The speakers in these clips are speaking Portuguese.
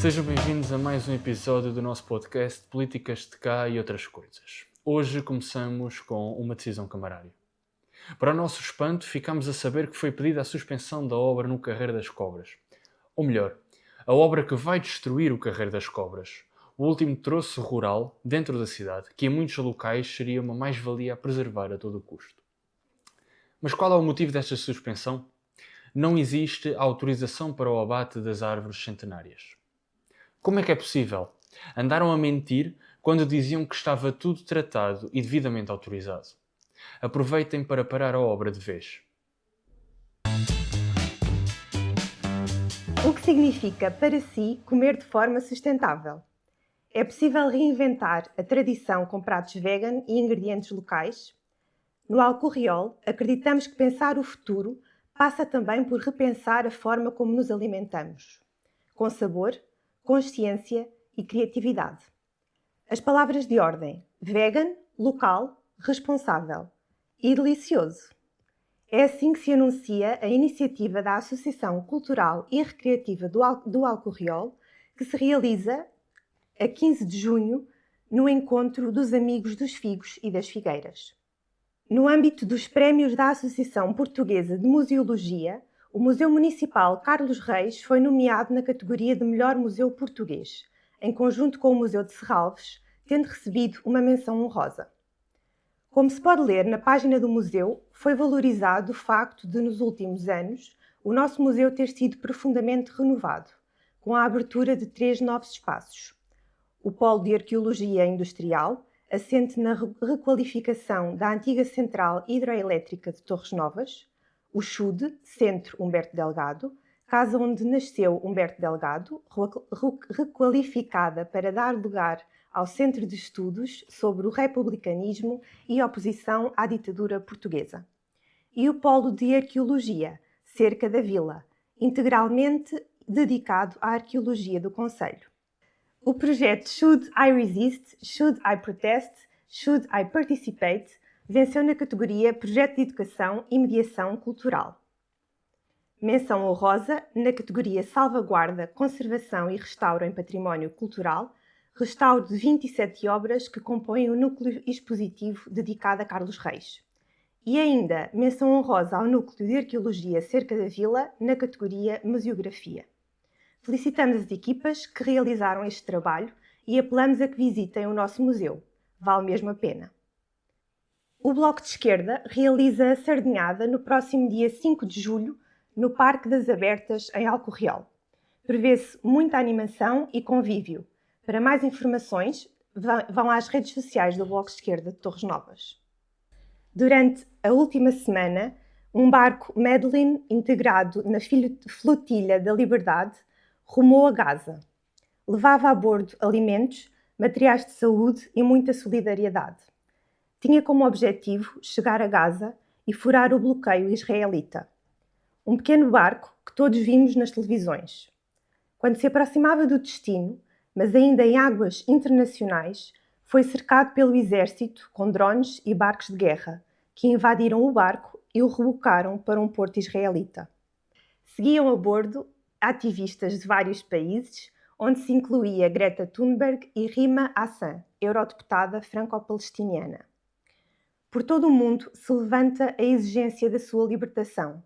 Sejam bem-vindos a mais um episódio do nosso podcast Políticas de Cá e Outras Coisas. Hoje começamos com uma decisão camarária. Para o nosso espanto, ficamos a saber que foi pedida a suspensão da obra no Carreiro das Cobras. Ou melhor, a obra que vai destruir o Carreiro das Cobras, o último troço rural dentro da cidade, que em muitos locais seria uma mais-valia a preservar a todo custo. Mas qual é o motivo desta suspensão? Não existe autorização para o abate das árvores centenárias. Como é que é possível? Andaram a mentir quando diziam que estava tudo tratado e devidamente autorizado. Aproveitem para parar a obra de vez. O que significa para si comer de forma sustentável? É possível reinventar a tradição com pratos vegan e ingredientes locais? No Alcorriol, acreditamos que pensar o futuro passa também por repensar a forma como nos alimentamos, com sabor, consciência e criatividade. As palavras de ordem: vegan, local, responsável e delicioso. É assim que se anuncia a iniciativa da Associação Cultural e Recreativa do Alcorriol, que se realiza a 15 de junho no Encontro dos Amigos dos Figos e das Figueiras. No âmbito dos prémios da Associação Portuguesa de Museologia, o Museu Municipal Carlos Reis foi nomeado na categoria de Melhor Museu Português, em conjunto com o Museu de Serralves, tendo recebido uma menção honrosa. Como se pode ler na página do museu, foi valorizado o facto de, nos últimos anos, o nosso museu ter sido profundamente renovado, com a abertura de 3 novos espaços. O Polo de Arqueologia Industrial, assente na requalificação da antiga Central Hidroelétrica de Torres Novas, o CHUD, Centro Humberto Delgado, casa onde nasceu Humberto Delgado, requalificada para dar lugar ao Centro de Estudos sobre o Republicanismo e Oposição à Ditadura Portuguesa. E o Polo de Arqueologia, cerca da Vila, integralmente dedicado à arqueologia do concelho. O projeto Should I Resist? Should I Protest? Should I Participate? Venceu na categoria Projeto de Educação e Mediação Cultural. Menção honrosa na categoria Salvaguarda, Conservação e Restauro em Património Cultural, restauro de 27 obras que compõem o núcleo expositivo dedicado a Carlos Reis. E ainda, menção honrosa ao Núcleo de Arqueologia cerca da Vila, na categoria Museografia. Felicitamos as equipas que realizaram este trabalho e apelamos a que visitem o nosso museu. Vale mesmo a pena. O Bloco de Esquerda realiza a Sardinhada no próximo dia 5 de julho, no Parque das Abertas, em Alcorriol. Prevê-se muita animação e convívio. Para mais informações, vão às redes sociais do Bloco de Esquerda de Torres Novas. Durante a última semana, um barco Madeline, integrado na Flotilha da Liberdade, rumou a Gaza. Levava a bordo alimentos, materiais de saúde e muita solidariedade. Tinha como objetivo chegar a Gaza e furar o bloqueio israelita. Um pequeno barco que todos vimos nas televisões. Quando se aproximava do destino, mas ainda em águas internacionais, foi cercado pelo exército com drones e barcos de guerra, que invadiram o barco e o rebocaram para um porto israelita. Seguiam a bordo ativistas de vários países, onde se incluía Greta Thunberg e Rima Hassan, eurodeputada franco-palestiniana. Por todo o mundo se levanta a exigência da sua libertação.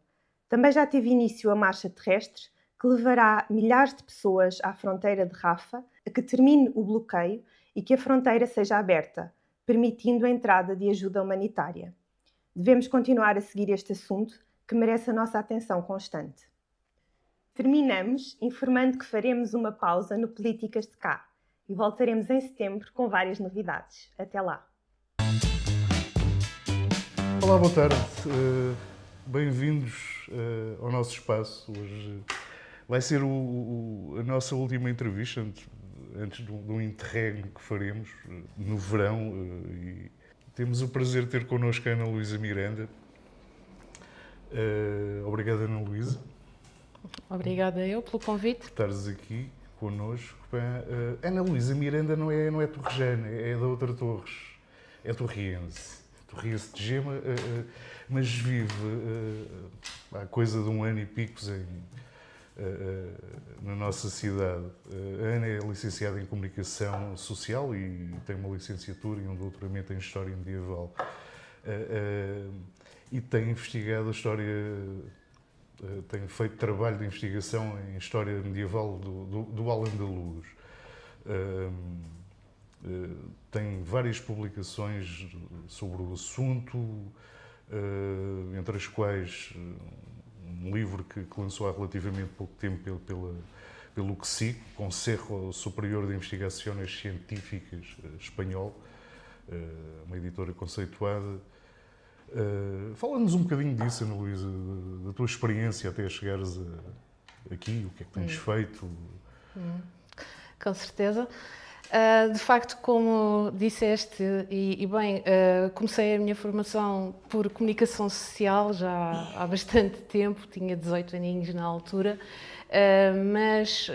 Também já teve início a marcha terrestre, que levará milhares de pessoas à fronteira de Rafah, a que termine o bloqueio e que a fronteira seja aberta, permitindo a entrada de ajuda humanitária. Devemos continuar a seguir este assunto, que merece a nossa atenção constante. Terminamos informando que faremos uma pausa no Políticas de Cá e voltaremos em setembro com várias novidades. Até lá! Olá, boa tarde. Bem-vindos ao nosso espaço. Hoje vai ser a nossa última entrevista antes de um interregno que faremos no verão. E temos o prazer de ter connosco a Ana Luísa Miranda. Obrigado, Ana Luísa. Obrigada eu pelo convite. Por estares aqui connosco. Ana Luísa Miranda não é torrejana, é da outra Torres. É torriense. Torriense de Gema, mas vive há coisa de 1 ano e picos na nossa cidade. A Ana é licenciada em Comunicação Social e tem uma licenciatura e um doutoramento em História Medieval. E tem investigado a história, tem feito trabalho de investigação em História Medieval do Al-Andalus. Tem várias publicações sobre o assunto, entre as quais um livro que lançou há relativamente pouco tempo pelo CSIC, Consejo Superior de Investigações Científicas espanhol, uma editora conceituada. Fala-nos um bocadinho disso, Ana Luísa, da tua experiência até chegares aqui, o que é que tens feito? Com certeza. De facto, como disseste, e bem, comecei a minha formação por comunicação social já há bastante tempo, tinha 18 aninhos na altura, mas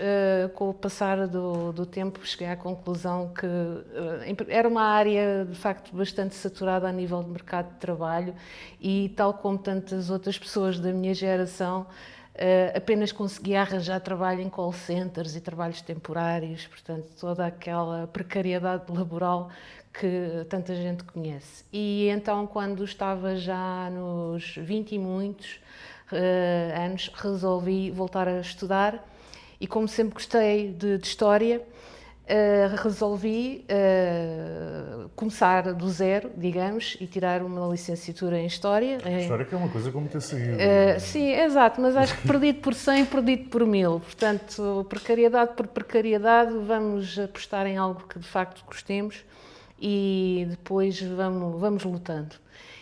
com o passar do tempo cheguei à conclusão que era uma área de facto bastante saturada a nível de mercado de trabalho e, tal como tantas outras pessoas da minha geração, apenas conseguia arranjar trabalho em call centers e trabalhos temporários, portanto, toda aquela precariedade laboral que tanta gente conhece. E então, quando estava já nos 20 e muitos anos, resolvi voltar a estudar e, como sempre gostei de História, resolvi começar do zero, digamos, e tirar uma licenciatura em História. História que é uma coisa com muita saída. Sim, exato, mas acho que perdido por 100, perdido por 1000. Portanto, precariedade por precariedade, vamos apostar em algo que de facto gostemos e depois vamos lutando.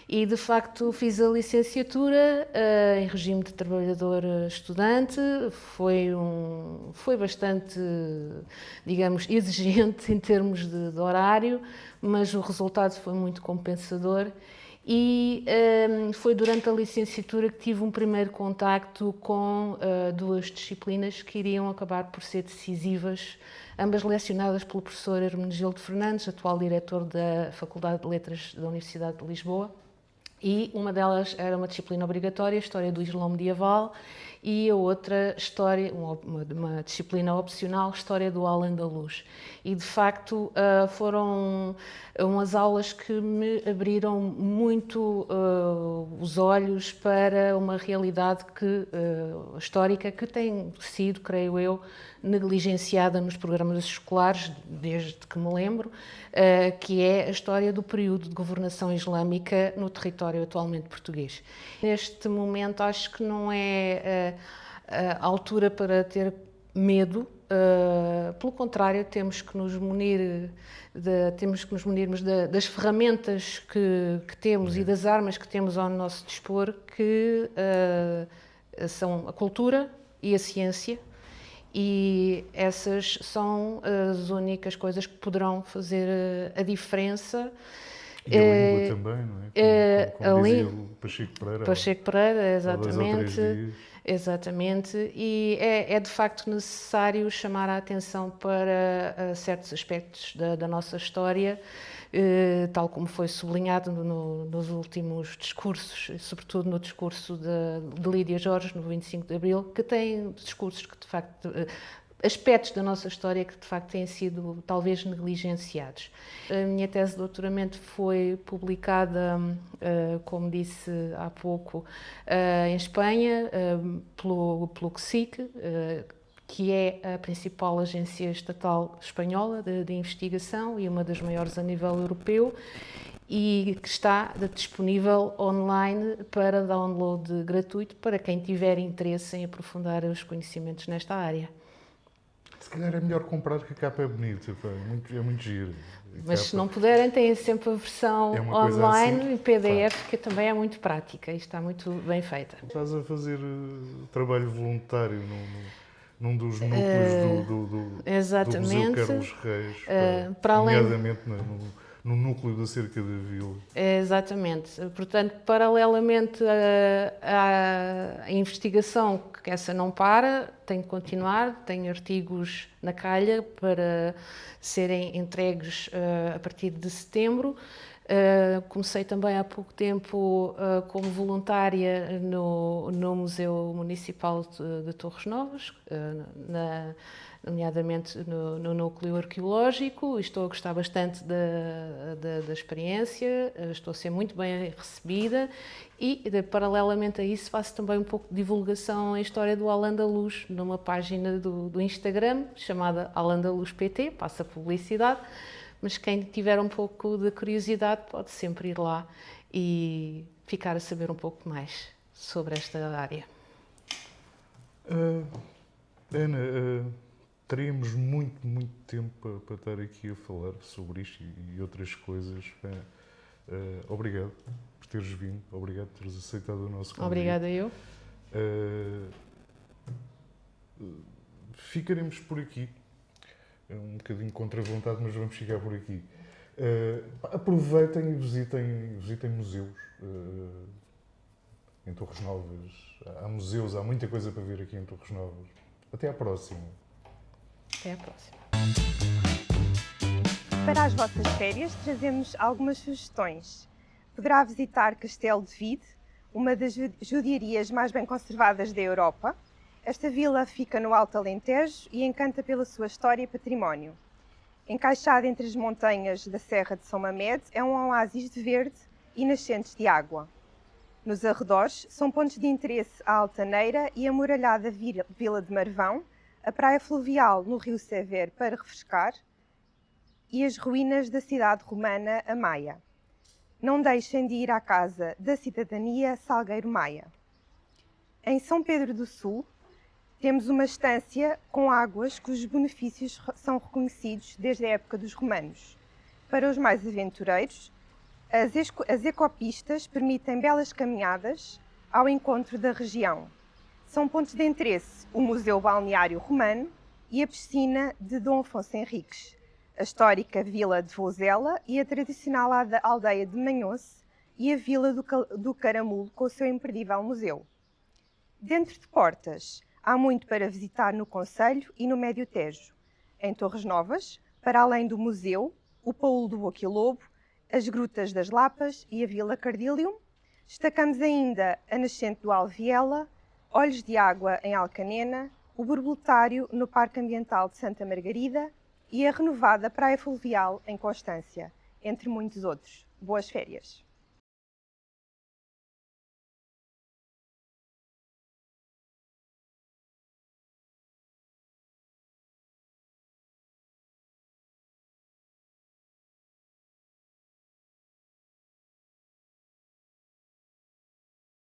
E, de facto, fiz a licenciatura em regime de trabalhador estudante. Foi bastante, digamos, exigente em termos de horário, mas o resultado foi muito compensador. E foi durante a licenciatura que tive um primeiro contacto com duas disciplinas que iriam acabar por ser decisivas, ambas lecionadas pelo professor Hermenegildo Fernandes, atual diretor da Faculdade de Letras da Universidade de Lisboa. E uma delas era uma disciplina obrigatória, História do Islão Medieval, e a outra, uma disciplina opcional, História do Al-Andalus. E, de facto, foram umas aulas que me abriram muito os olhos para uma realidade histórica que tem sido, creio eu, negligenciada nos programas escolares, desde que me lembro, que é a história do período de governação islâmica no território atualmente português. Neste momento, acho que não é a altura para ter medo, pelo contrário, temos que nos munirmos das ferramentas que temos e das armas que temos ao nosso dispor, que são a cultura e a ciência. E essas são as únicas coisas que poderão fazer a diferença. E a língua também, não é? Como dizia o Pacheco Pereira, exatamente. Exatamente. E é de facto necessário chamar a atenção para certos aspectos da nossa história, tal como foi sublinhado nos últimos discursos, sobretudo no discurso de Lídia Jorge, no 25 de Abril, que tem discursos que, de facto, aspectos da nossa história que, de facto, têm sido, talvez, negligenciados. A minha tese de doutoramento foi publicada, como disse há pouco, em Espanha, pelo CSIC, que é a principal agência estatal espanhola de investigação e uma das maiores a nível europeu, e que está disponível online para download gratuito para quem tiver interesse em aprofundar os conhecimentos nesta área. Se calhar é melhor comprar, que a capa é bonita, é muito giro. Mas se não puderem, têm sempre a versão online assim, em PDF, claro, que também é muito prática e está muito bem feita. Estás a fazer trabalho voluntário num dos núcleos do Museu Carlos Reis, nomeadamente no núcleo da Cerca da Vila. Exatamente. Portanto, paralelamente à investigação, que essa não para, tem que continuar, tem artigos na calha para serem entregues a partir de setembro. Comecei também há pouco tempo como voluntária no Museu Municipal de Torres Novas, nomeadamente no núcleo arqueológico. Estou a gostar bastante da experiência, estou a ser muito bem recebida e, paralelamente a isso, faço também um pouco de divulgação em história do Al-Andalus numa página do Instagram chamada Al-Andalus PT, passa publicidade. Mas quem tiver um pouco de curiosidade pode sempre ir lá e ficar a saber um pouco mais sobre esta área. Ana, teríamos muito tempo para estar aqui a falar sobre isto e outras coisas. Obrigado por teres vindo, obrigado por teres aceitado o nosso convite. Obrigada eu. Ficaremos por aqui. É um bocadinho contra a vontade, mas vamos chegar por aqui. Aproveitem e visitem museus em Torres Novas. Há museus, há muita coisa para ver aqui em Torres Novas. Até à próxima. Até à próxima. Para as vossas férias, trazemos algumas sugestões. Poderá visitar Castelo de Vide, uma das judiarias mais bem conservadas da Europa. Esta vila fica no Alto Alentejo e encanta pela sua história e património. Encaixada entre as montanhas da Serra de São Mamede, é um oásis de verde e nascentes de água. Nos arredores são pontos de interesse a Altaneira e a muralhada Vila de Marvão, a praia fluvial no rio Sever para refrescar e as ruínas da cidade romana a Maia. Não deixem de ir à Casa da Cidadania Salgueiro Maia. Em São Pedro do Sul, temos uma estância com águas cujos benefícios são reconhecidos desde a época dos romanos. Para os mais aventureiros, as ecopistas permitem belas caminhadas ao encontro da região. São pontos de interesse o Museu Balneário Romano e a piscina de Dom Afonso Henriques, a histórica Vila de Vozela e a tradicional aldeia de Manhoce e a Vila do Caramulo com o seu imperdível museu. Dentro de Portas, há muito para visitar no Concelho e no Médio Tejo. Em Torres Novas, para além do museu, o Paúl do Boquilobo, as Grutas das Lapas e a Vila Cardílium, destacamos ainda a nascente do Alviela, Olhos de Água em Alcanena, o Borboletário no Parque Ambiental de Santa Margarida e a renovada Praia Fluvial em Constância, entre muitos outros. Boas férias!